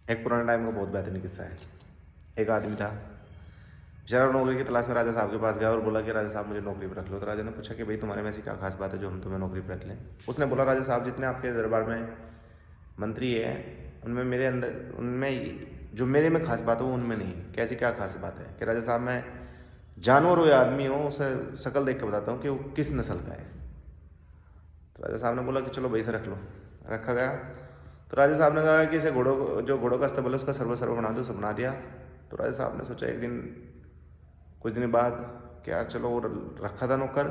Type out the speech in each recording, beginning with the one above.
एक पुराने टाइम का बहुत बेहतरीन किस्सा है। एक आदमी था, बेचारा नौकरी की तलाश में राजा साहब के पास गया और बोला कि राजा साहब मुझे नौकरी पर रख लो। तो राजा ने पूछा कि भाई तुम्हारे में ऐसी क्या खास बात है जो हम तुम्हें नौकरी पर रख लें। उसने बोला, राजा साहब जितने आपके दरबार में मंत्री हैं उनमें जो मेरे में खास बात है वो उनमें नहीं। कैसी क्या खास बात है कि राजा साहब मैं जानवर हो या आदमी हो उसे शक्ल देख के बताता हूँ कि वो किस नस्ल का है। तो राजा साहब ने बोला कि चलो भाई से रख लो। रखा गया तो राजा साहब ने कहा कि इसे घोड़ों का अस्तबल है उसका सर्व बना दो। सब बना दिया। तो राजा साहब ने सोचा एक दिन कुछ दिन बाद कि यार चलो वो रखा था नौकर,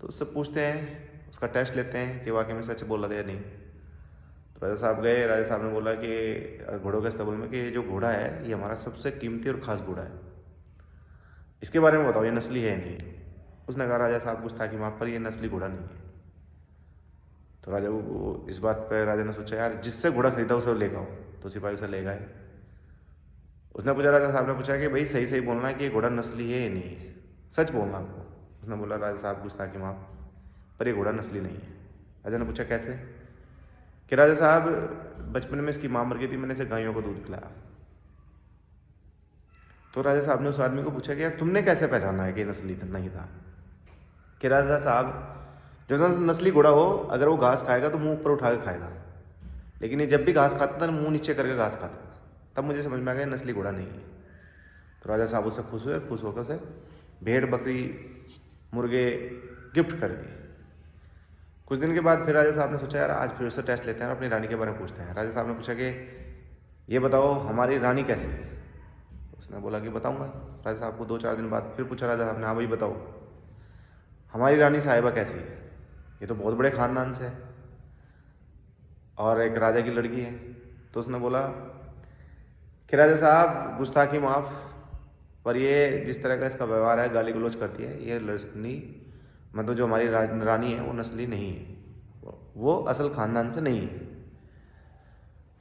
तो उससे पूछते हैं, उसका टेस्ट लेते हैं कि वाकई में सच बोला था या नहीं। तो राजा साहब गए। राजा साहब ने बोला कि घोड़ों के अस्तबल में कि ये जो घोड़ा है ये हमारा सबसे कीमती और ख़ास घोड़ा है, इसके बारे में बताओ ये नस्ली है या नहीं। उसने कहा, राजा साहब गुस्ताखी माफ पर, ये नस्ली घोड़ा नहीं है। तो राजा को इस बात पर राजा ने सोचा यार जिससे घोड़ा खरीदा उसे ले आओ। तो सिपाही उसे ले गए। उसने पूछा, राजा साहब ने पूछा कि भाई सही सही बोलना है कि ये घोड़ा नस्ली है या नहीं है, सच बोलना आपको। उसने बोला, राजा साहब गुस्ताखी माफ पर ये घोड़ा नस्ली नहीं है। राजा ने पूछा कैसे? कि राजा साहब बचपन में इसकी माँ मर गई थी, मैंने इसे गायों को दूध पिलाया। तो राजा साहब ने उस आदमी को पूछा कि यार तुमने कैसे पहचाना है कि नस्ली नहीं था? कि राजा साहब जो नस्ली घोड़ा हो अगर वो घास खाएगा तो मुंह ऊपर उठा के खाएगा, लेकिन ये जब भी घास खाता था मुंह नीचे करके घास खाता था। तब मुझे समझ में आ गया नस्ली घोड़ा नहीं है। तो राजा साहब उससे खुश हुए। खुश होकर से भेड़ बकरी मुर्गे गिफ्ट कर दिए। कुछ दिन के बाद फिर राजा साहब ने सोचा यार आज फिर से टेस्ट लेते हैं और अपनी रानी के बारे में पूछते हैं। राजा साहब ने पूछा कि ये बताओ हमारी रानी कैसी है? उसने बोला कि बताऊंगा। राजा साहब को 2-4 दिन बाद फिर पूछा राजा साहब ने, हाँ भाई बताओ हमारी रानी साहिबा कैसी है? ये तो बहुत बड़े खानदान से है और एक राजा की लड़की है। तो उसने बोला कि राजा साहब गुस्ताखी माफ पर ये जिस तरह का इसका व्यवहार है, गाली गलौज करती है, ये नस्ली मतलब जो हमारी रानी है वो नस्ली नहीं है, वो असल खानदान से नहीं है।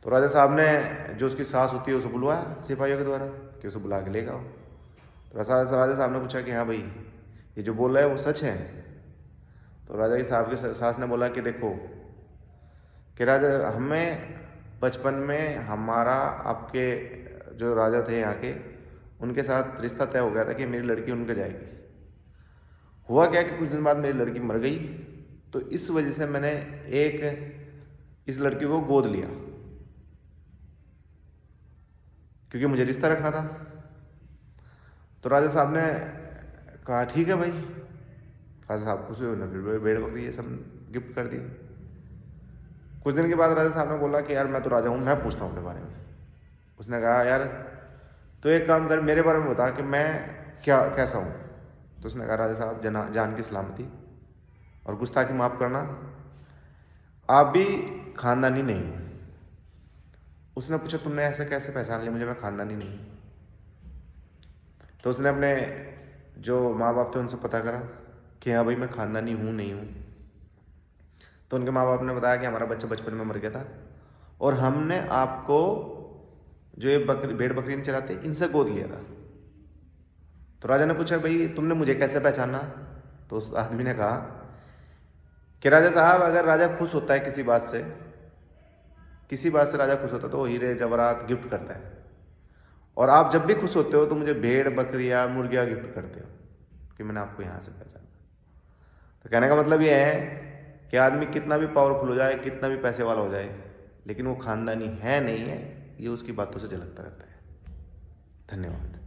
तो राजा साहब ने जो उसकी सास होती है उसे बुलवाया सिपाहियों के द्वारा कि उसे बुला के ले आओ। तो राजा साहब ने पूछा कि हाँ भाई ये जो बोल रहा है वो सच है? तो राजा की साहब की सास ने बोला कि देखो कि राजा हमें बचपन में हमारा आपके जो राजा थे यहाँ के उनके साथ रिश्ता तय हो गया था कि मेरी लड़की उनके जाएगी। हुआ क्या कि कुछ दिन बाद मेरी लड़की मर गई, तो इस वजह से मैंने इस लड़की को गोद लिया क्योंकि मुझे रिश्ता रखना था। तो राजा साहब ने कहा ठीक है भाई। राजा साहब खुश हुए, फिर भेड़ बकरी ये सब गिफ्ट कर दिए। कुछ दिन के बाद राजा साहब ने बोला कि यार मैं तो राजा हूँ, मैं पूछता हूँ अपने बारे में। उसने कहा यार तो एक काम कर मेरे बारे में बता कि मैं कैसा हूँ। तो उसने कहा राजा साहब जान की सलामती और गुस्ताखी माफ करना, आप भी खानदानी नहीं हो। उसने पूछा तुमने ऐसे कैसे पहचान लिया मुझे मैं खानदानी नहीं? तो उसने अपने जो माँ बाप थे उनसे पता करा कि हाँ भाई मैं खानदानी हूँ नहीं हूँ। तो उनके माँ बाप ने बताया कि हमारा बच्चा बचपन में मर गया था और हमने आपको जो ये भेड़ बकरी नहीं चलाते इनसे गोद लिया था। तो राजा ने पूछा भाई तुमने मुझे कैसे पहचाना? तो उस आदमी ने कहा कि राजा साहब अगर राजा खुश होता है किसी बात से राजा खुश होता है तो वो हीरे जवाहरात गिफ्ट करता है, और आप जब भी खुश होते हो तो मुझे भेड़ बकरियां मुर्गियां गिफ्ट करते हो कि मैंने आपको यहाँ से पहचाना। तो कहने का मतलब ये है कि आदमी कितना भी पावरफुल हो जाए, कितना भी पैसे वाला हो जाए, लेकिन वो खानदानी है नहीं है, ये उसकी बातों से झलकता रहता है। धन्यवाद।